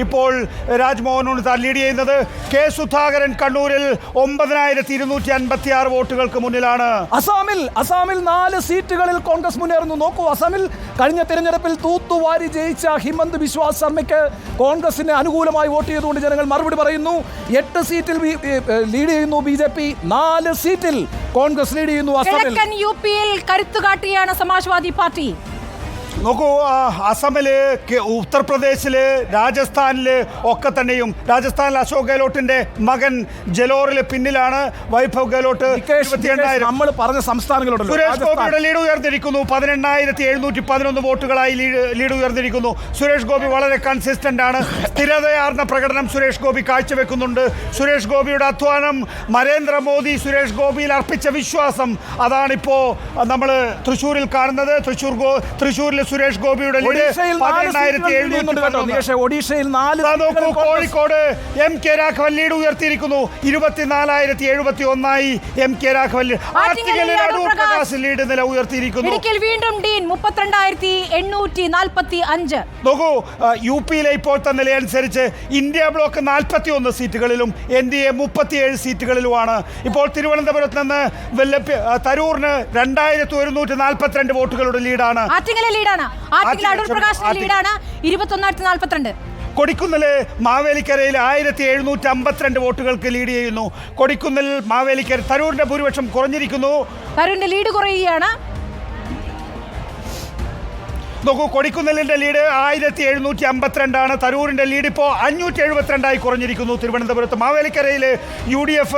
ഇപ്പോൾ രാജ്മോഹൻ ഉണ്ണിത്താൻ ലീഡ് ചെയ്യുന്നത്. കെ സുധാകരൻ കണ്ണൂരിൽ 9256 വോട്ടുകൾക്ക് മുന്നിലാണ്. അസാമിൽ 4 സീറ്റുകളിൽ കോൺഗ്രസ് മുന്നേറുന്നു. നോക്കൂ, അസാമിൽ കഴിഞ്ഞ തെരഞ്ഞെടുപ്പിൽ തൂത്തുവാരി ജയിച്ച ഹിമന്ത് ബിശ്വ ശർമ്മയ്ക്ക് കോൺഗ്രസിന് അനുകൂലമായി വോട്ട് ചെയ്തുകൊണ്ട് ജനങ്ങൾ മറുപടി പറയുന്നു. 8 സീറ്റിൽ ലീഡ് ചെയ്യുന്നു BJP, 4 സീറ്റിൽ കോൺഗ്രസ് ലീഡ് ചെയ്യുന്നു. കിഴക്കൻ UP-യിൽ കരുത്തുകാട്ടിയാണ് സമാജ്വാദി പാർട്ടി. നോക്കൂ, അസമില്, ഉത്തർപ്രദേശില്, രാജസ്ഥാനില് ഒക്കെ തന്നെയും രാജസ്ഥാനിൽ അശോക് ഗെഹ്ലോട്ടിന്റെ മകൻ ജലോറിൽ പിന്നിലാണ് വൈഭവ് ഗെഹ്ലോട്ട്. നമ്മൾ പറഞ്ഞ സംസ്ഥാനങ്ങളുണ്ടല്ലോ, സുരേഷ് ഗോപിയുടെ ലീഡ് ഉയർന്നിരിക്കുന്നു. 18,711 വോട്ടുകളായി ലീഡ് ഉയർന്നിരിക്കുന്നു. സുരേഷ് ഗോപി വളരെ കൺസിസ്റ്റന്റ് ആണ്. സ്ഥിരതയാർന്ന പ്രകടനം സുരേഷ് ഗോപി കാഴ്ചവെക്കുന്നുണ്ട്. സുരേഷ് ഗോപിയുടെ അധ്വാനം, നരേന്ദ്രമോദി സുരേഷ് ഗോപിയിൽ അർപ്പിച്ച വിശ്വാസം, അതാണിപ്പോ നമ്മൾ തൃശ്ശൂരിൽ കാണുന്നത്. തൃശ്ശൂരിൽ സുരേഷ് ഗോപിയുടെ ഒഡീഷയിൽ കോഴിക്കോട് MK രാഘവൻ ലീഡ് ഉയർത്തിയിരിക്കുന്നു. 24,071 MK രാഘവൻ ലീഡ് നില ഉയർത്തിയിരിക്കുന്നു. വീണ്ടും ഡീൻ 32,845. നോക്കൂ, UP-ലെ ഇപ്പോഴത്തെ നിലയനുസരിച്ച് ഇന്ത്യ ബ്ലോക്ക് 41 സീറ്റുകളിലും NDA 37 സീറ്റുകളിലുമാണ്. ഇപ്പോൾ തിരുവനന്തപുരത്ത് നിന്ന് തരൂറിന് 2142 വോട്ടുകളുടെ ലീഡാണ്. കൊടിക്കുന്നില് മാവേലിക്കരയിൽ 1752 വോട്ടുകൾക്ക് ലീഡ് ചെയ്യുന്നു. കൊടിക്കുന്നിൽ മാവേലിക്കര തരൂരിന്റെ ഭൂരിപക്ഷം കുറഞ്ഞിരിക്കുന്നു. തരൂരിന്റെ ലീഡ് കുറയുകയാണ്. നോക്കൂ, കൊടിക്കുന്നിലിന്റെ ലീഡ് 1752 തരൂരിന്റെ ലീഡ് ഇപ്പോൾ 572 കുറഞ്ഞിരിക്കുന്നു. തിരുവനന്തപുരത്ത് മാവേലിക്കരയിൽ UDF,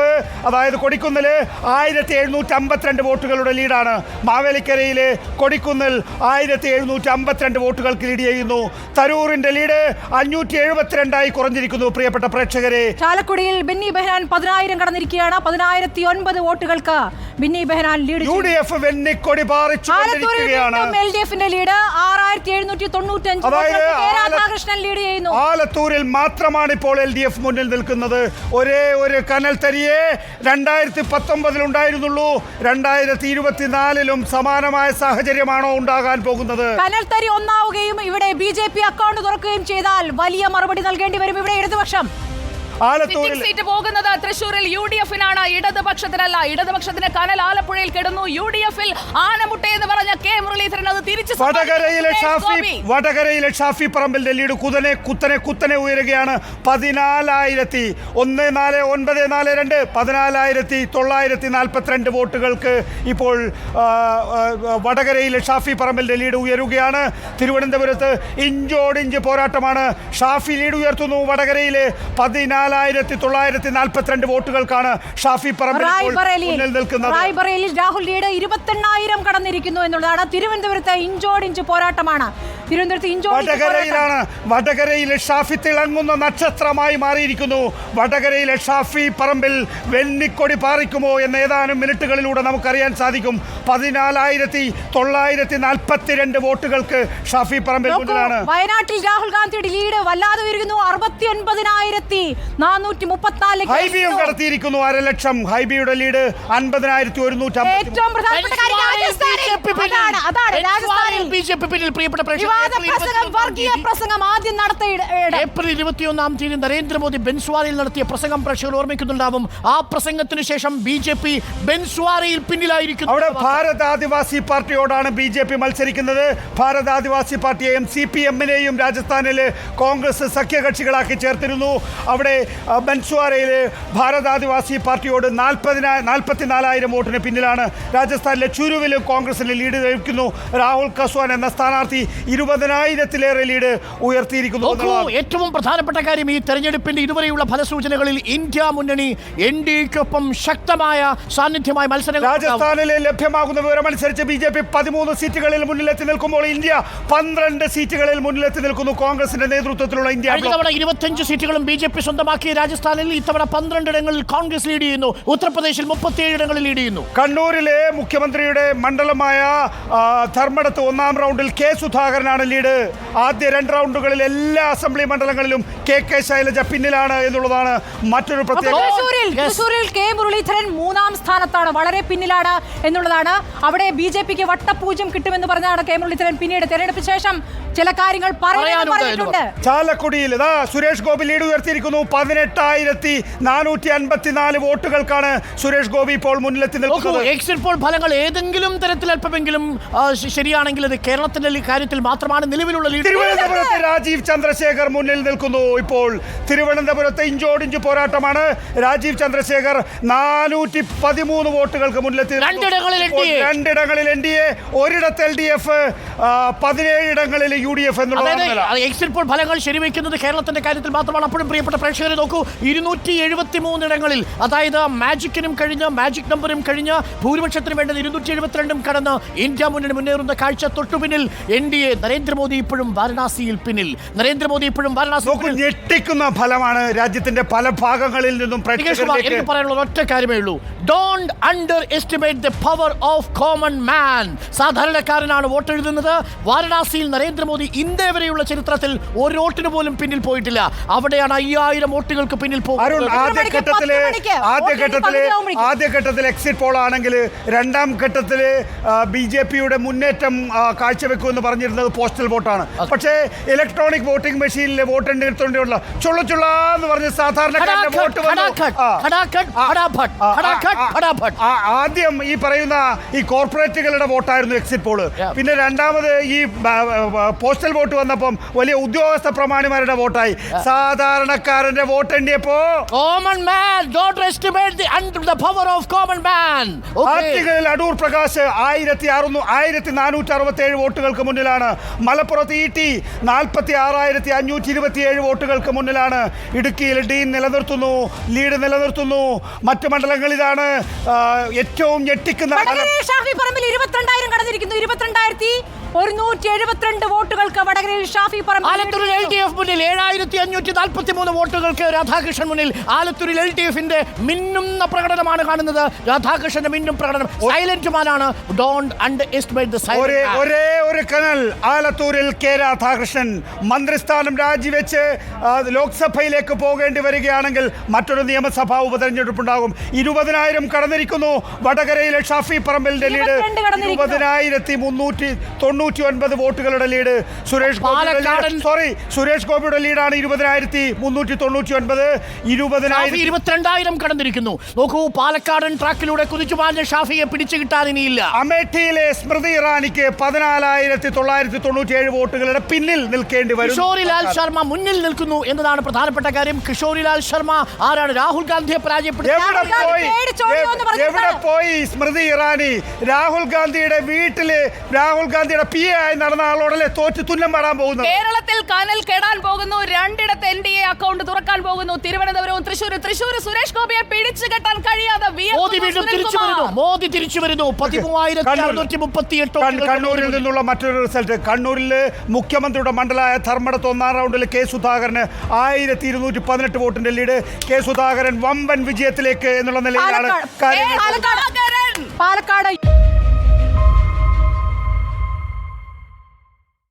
അതായത് കൊടിക്കുന്നിൽ 1752 വോട്ടുകളുടെ ലീഡാണ്. മാവേലിക്കരയിൽ കൊടിക്കുന്നിൽ 1752 വോട്ടുകൾക്ക് ലീഡ് ചെയ്യുന്നു. തരൂരിന്റെ ലീഡ് 572 കുറഞ്ഞിരിക്കുന്നു. പ്രിയപ്പെട്ട പ്രേക്ഷകരെ, ചാലക്കുടിയിൽ ബെന്നി ബെഹനാൻ 10,000 കടന്നിരിക്കുകയാണ്. 10,009 വോട്ടുകൾക്ക് ബെന്നി ബെഹനാൻ ലീഡ്. UDF വെന്നിക്കൊടി പാറിച്ചുകൊണ്ടിരിക്കുകയാണ്. LDF-ന്റെ ലീഡ് 6,795 ലീഡ് ചെയ്യുന്നു. ആലത്തൂരിൽ മാത്രമാണ് ഇപ്പോൾ LDF മുന്നിൽ നിൽക്കുന്നത്. ഒരേ ഒരു കനൽ തരിയെ 2019 ഉണ്ടായിരുന്നുള്ളൂ. 2024 സമാനമായ സാഹചര്യമാണോ ഉണ്ടാകാൻ പോകുന്നത്? കനൽ തരി ഒന്നാവുകയും ഇവിടെ BJP അക്കൗണ്ട് തുറക്കുകയും ചെയ്താൽ വലിയ മറുപടി നൽകേണ്ടി വരും ഇവിടെ ഇടതുപക്ഷം. സീറ്റ് പോകുന്നത് തൃശ്ശൂരിൽ UDF-നാണ്, ഇടതുപക്ഷത്തിനല്ല. ഇടതുപക്ഷത്തിന് കനൽ ആലപ്പുഴയിൽ കിടന്നു. UDF-ൽ ആനമുട്ട എന്ന് പറഞ്ഞ K മുരളീധരൻ അത് തിരിച്ചു. വടകരയിലെ ഷാഫി പറമ്പിലിന്റെ ലീഡ് കുത്തനെ ഉയരുകയാണ്. 14,942 14,942 വോട്ടുകൾക്ക് ഇപ്പോൾ വടകരയിലെ ഷാഫി പറമ്പിലിന്റെ ലീഡ് ഉയരുകയാണ്. തിരുവനന്തപുരത്ത് ഇഞ്ചോടിഞ്ച് പോരാട്ടമാണ്. ഷാഫി ലീഡ് ഉയർത്തുന്നു. വടകരയിലെ 14,942 വോട്ടുകൾക്കാണ് ഷാഫി പറമ്പിൽ നിൽക്കുന്നത്. റായ്ബറേലിയിൽ രാഹുൽ ലീഡ് 28,000 കടന്നിരിക്കുന്നു എന്നുള്ളതാണ്. തിരുവനന്തപുരത്തെ ഇഞ്ചോടിഞ്ച് പോരാട്ടമാണ്. വടകരയിലെ ഷാഫി തിളങ്ങുന്ന നക്ഷത്രമായി മാറിയിരിക്കുന്നു. വടകരയിലെ ഷാഫി പറമ്പിൽ വെന്നിക്കൊടി പാറിക്കുമോ എന്ന് ഏതാനും മിനിറ്റുകളിലൂടെ നമുക്കറിയാൻ സാധിക്കും. 14,942 വോട്ടുകൾക്ക് ഷാഫി പറമ്പിൽ മുന്നിലാണ്. വയനാട്ടിൽ രാഹുൽ ഗാന്ധിയുടെ ലീഡ് വല്ലാതെ ഉയരുന്നു. 69,434 ഹൈബിയും കടത്തിയിരിക്കുന്നു 1,00,000. ഹൈബിയുടെ ലീഡ് 50,150. ഏറ്റവും പ്രധാനപ്പെട്ട കാര്യം ഏപ്രിൽ 21-ാം തീയതി നരേന്ദ്രമോദി ബെൻസ്വാരയിൽ നടത്തിയ പ്രസംഗം പ്രേക്ഷകർ ഓർമ്മിക്കുന്നുണ്ടാവും. ആ പ്രസംഗത്തിന് ശേഷം BJP ബെൻസ്വാരയിൽ പിന്നിലായിരിക്കും. അവിടെ ഭാരത് ആദിവാസി പാർട്ടിയോടാണ് BJP മത്സരിക്കുന്നത്. ഭാരത് ആദിവാസി പാർട്ടിയെയും CPM-നെയും രാജസ്ഥാനിൽ കോൺഗ്രസ് സഖ്യകക്ഷികളാക്കി ചേർത്തിരുന്നു. അവിടെ ബെൻസ്വാരയിൽ ഭാരത് ആദിവാസി പാർട്ടിയോട് 44,000 വോട്ടിന് പിന്നിലാണ്. രാജസ്ഥാനിലെ ചുരുവിലും കോൺഗ്രസിന് ലീഡ് ലഭിക്കുന്നു. രാഹുൽ കസ്വാൻ എന്ന സ്ഥാനാർത്ഥി 20,000-ലേറെ ലീഡ് ഉയർത്തിയിരിക്കുന്നു. ഏറ്റവും പ്രധാനപ്പെട്ട കാര്യം, ഈ തെരഞ്ഞെടുപ്പിന്റെ ഇതുവരെയുള്ള ഫലസൂചനകളിൽ ഇന്ത്യ മുന്നണി NDA-ക്കൊപ്പം ശക്തമായ സാന്നിധ്യമായി മത്സരം. രാജസ്ഥാനിലെ ലഭ്യമാകുന്ന വിവരമനുസരിച്ച് BJP 13 സീറ്റുകളിൽ മുന്നിലെത്തി നിൽക്കുമ്പോൾ ഇന്ത്യ 12 സീറ്റുകളിൽ മുന്നിലെത്തി നിൽക്കുന്നു. കോൺഗ്രസിന്റെ നേതൃത്വത്തിലുള്ള ഇന്ത്യ 25 സീറ്റുകളും BJP സ്വന്തമാക്കിയ രാജസ്ഥാനിൽ ഇത്തവണ 12 ഇടങ്ങളിൽ കോൺഗ്രസ് ലീഡ് ചെയ്യുന്നു. ഉത്തർപ്രദേശിൽ 37 ഇടങ്ങളിൽ ലീഡ് ചെയ്യുന്നു. കണ്ണൂരിലെ മുഖ്യമന്ത്രിയുടെ മണ്ഡലമായ ധർമ്മടത്ത് 1-ാം റൗണ്ടിൽ K സുധാകരനാണ് ലീഡ്. ആദ്യ 2 റൗണ്ടുകളിൽ എല്ലാ അസംബ്ലി മണ്ഡലങ്ങളിലും KK ശൈലജ പിന്നിലാണ് എന്നുള്ളതാണ് മറ്റൊരു പ്രത്യേകത. തൃശ്ശൂരിൽ K മുരളീധരൻ 3-ാം സ്ഥാനത്താണ്, വളരെ പിന്നിലാണ് എന്നുള്ളതാണ്. അവിടെ BJPക്ക് വട്ടപൂജ്യം കിട്ടുമെന്ന് പറഞ്ഞാണ് K മുരളീധരൻ പിന്നീട് തെരഞ്ഞെടുപ്പിന് ശേഷം ചില കാര്യങ്ങൾ പറയാനുണ്ട് പറഞ്ഞിട്ടുണ്ട്. ചാലക്കുടിയിൽ ഇതാ സുരേഷ് ഗോപി ലീഡ് ഉയർത്തിയിരിക്കുന്നു. 18,454 വോട്ടുകൾക്കാണ് സുരേഷ് ഗോപി ഇപ്പോൾ മുന്നിലെത്തി നിൽക്കുന്നത്. എക്സിറ്റ് പോൾ ഫലങ്ങൾ ഏതെങ്കിലും തരത്തിൽ അല്പമെങ്കിലും ശരിയാണെങ്കിൽ അത് കേരളത്തിന്റെ കാര്യത്തിൽ മാത്രമാണ് നിലവിലുള്ള ലീഡ്. തിരുവനന്തപുരത്ത് രാജീവ് ചന്ദ്രശേഖർ മുന്നിൽ നിൽക്കുന്നു. ഇപ്പോൾ തിരുവനന്തപുരത്ത് ഇഞ്ചോടിഞ്ച് പോരാട്ടമാണ്. രാജീവ് ചന്ദ്രശേഖർ 413 വോട്ടുകൾക്ക് മുന്നിലെത്തി. രണ്ടിടങ്ങളിൽ NDA, ഒരിടത്ത് LDF, 17 ഇടങ്ങളിൽ UDF എന്നുള്ളതാണ്. എക്സിറ്റ് പോൾ ഫലങ്ങൾ ശരിവെക്കുന്നത് കേരളത്തിന്റെ കാര്യത്തിൽ മാത്രമാണ്. അപ്പോഴും പ്രിയപ്പെട്ട പ്രേക്ഷകരെ നോക്കൂ, 273 ഇടങ്ങളിൽ, അതായത് മാജിക്കിനും കഴിഞ്ഞ മാജിക് നമ്പറും കഴിഞ്ഞ ഭൂരിപക്ഷത്തിന് വേണ്ടത് 272 കടന്ന് ഇന്ത്യ മുന്നണി മുന്നേറുന്ന കാഴ്ച. തൊട്ടുപിന്നിൽ NDA. നരേന്ദ്രമോദി ഇപ്പോഴും വാരണാസിയിൽ പിന്നിൽ. ഞെട്ടിക്കുന്ന ഫലമാണ് രാജ്യത്തിന്റെ പല ഭാഗങ്ങളിൽ നിന്നും. എനിക്ക് പറയാനുള്ള ഒറ്റ കാര്യമേ ഉള്ളൂ, don't underestimate the power of common man. സാധാരണക്കാരനാണ് വോട്ടെഴുതുന്നത്. വാരണാസിയിൽ നരേന്ദ്രമോദി ഇന്നേ വരെയുള്ള ചരിത്രത്തിൽ ഒരു വോട്ടിന് പോലും പിന്നിൽ പോയിട്ടില്ല. അവിടെയാണ് 5000 വോട്ടുകൾക്ക് പിന്നിൽ പോകുന്നത്. ആദ്യഘട്ടത്തിൽ എക്സിറ്റ് പോൾ ആണെങ്കിൽ രണ്ടാം ഘട്ടത്തിൽ BJPയുടെ മുന്നേറ്റം കാഴ്ചവെക്കുമെന്ന് പറഞ്ഞിരുന്നത് പോസ്റ്റൽ വോട്ടാണ്. പക്ഷേ ഇലക്ട്രോണിക് വോട്ടിംഗ് മെഷീനിലെ വോട്ട് എണ്ണിട്ടുള്ള ചുള്ളന്ന് പറഞ്ഞ് സാധാരണക്കാരുടെ വോട്ട് ആദ്യം ഈ പറയുന്ന ഈ കോർപ്പറേറ്റുകളുടെ വോട്ടായിരുന്നു എക്സിറ്റ് പോള്. പിന്നെ രണ്ടാമത് ഈ പോസ്റ്റൽ വോട്ട് വന്നപ്പം വലിയ ഉദ്യോഗസ്ഥ പ്രമാണിമാരുടെ വോട്ടായി. സാധാരണക്കാരന്റെ വോട്ട് എണ്ണിയപ്പോ അടൂർ പ്രകാശ് 1467 വോട്ടുകൾക്ക് മുന്നിലാണ്. മലപ്പുറത്ത് ET 46,527 വോട്ടുകൾക്ക് മുന്നിലാണ്. ഇടുക്കിയിൽ ഡീൻ ലീഡ് നിലനിർത്തുന്നു. മറ്റു മണ്ഡലങ്ങളിലാണ് ഏറ്റവും ഞെട്ടിക്കുന്ന 22,000 കടന്നിരിക്കുന്നു. 22,172 വോട്ടുകൾക്ക് വടകരയിൽ ഷാഫി പറമ്പിൽ. ആലത്തൂരിൽ LDF മുന്നിൽ 7,543 വോട്ടുകൾക്ക് രാധാകൃഷ്ണൻ മുന്നിൽ. ആലത്തൂരിൽ LDFന്റെ മിന്നുന്ന പ്രകടനമാണ് കാണുന്നത്. രാധാകൃഷ്ണന്റെ മിന്നും പ്രകടനം. സൈലന്റ് മാനാണ്. Don't underestimate the silent. ഒരേ ഒരു കനൽ ആലത്തൂരിൽ K രാധാകൃഷ്ണൻ മന്ത്രിസ്ഥാനം രാജിവെച്ച് ലോക്സഭയിലേക്ക് പോകേണ്ടി വരികയാണെങ്കിൽ മറ്റൊരു നിയമസഭാ ഉപതെരഞ്ഞെടുപ്പുണ്ടാകും. 20,000 കടന്നിരിക്കുന്നു. വടകരയിലെ ഷാഫി പറമ്പിലിന്റെ ലീഡ് 20,399 വോട്ടുകളുടെ ലീഡ്. സുരേഷ് ഗോപിയുടെ ലീഡാണ് 20,399. 22,000 കടന്നിരിക്കുന്നു. നോക്കൂ, പാലക്കാടൻ ട്രാക്കിലൂടെ കുതിച്ചുപാഞ്ഞ ഷാഫിയെ പിടിച്ചു കിട്ടാൻ ഇനിയില്ല. അമേഠിയിലെ സ്മൃതി ഇറാനിക്ക് 14,997 വോട്ടുകളുടെ പിന്നിൽ നിൽക്കേണ്ടി വരും. കിഷോരിലാൽ ശർമ്മ മുന്നിൽ നിൽക്കുന്നു എന്നതാണ് പ്രധാനപ്പെട്ട കാര്യം. കിഷോരിലാൽ ശർമ്മ ആരാണ്? രാഹുൽ ഗാന്ധിയെ പരാജയപ്പെടുത്തി. എവിടെ പോയി സ്മൃതി ഇറാനി? രാഹുൽ ഗാന്ധിയുടെ വീട്ടില് രാഹുൽ ഗാന്ധിയുടെ PA ആയി നടന്ന ആളോടല്ലേ തോറ്റ് തുന്നം പാടാൻ പോകുന്നു. കേരളത്തിൽ കനൽ കെടാൻ പോകുന്നു. രണ്ടിടത്ത് NDA അക്കൗണ്ട് തുറക്കാൻ പോകുന്നു. തിരുവനന്തപുരവും തൃശ്ശൂർ സുരേഷ് ഗോപിയെ പിടിച്ചു കെട്ടാൻ കഴിയാതെ മോദി തിരിച്ചു വരുന്നു. 13,638. കണ്ണൂരിൽ നിന്നുള്ള മറ്റൊരു റിസൾട്ട്. കണ്ണൂരിൽ മുഖ്യമന്ത്രിയുടെ മണ്ഡലമായ ധർമ്മടത്ത് 1ാം റൗണ്ടിൽ K സുധാകരന് 1,218 വോട്ടിന്റെ ലീഡ്. K സുധാകരൻ വമ്പൻ വിജയത്തിലേക്ക് എന്നുള്ള നിലയിലാണ് പാലക്കാട്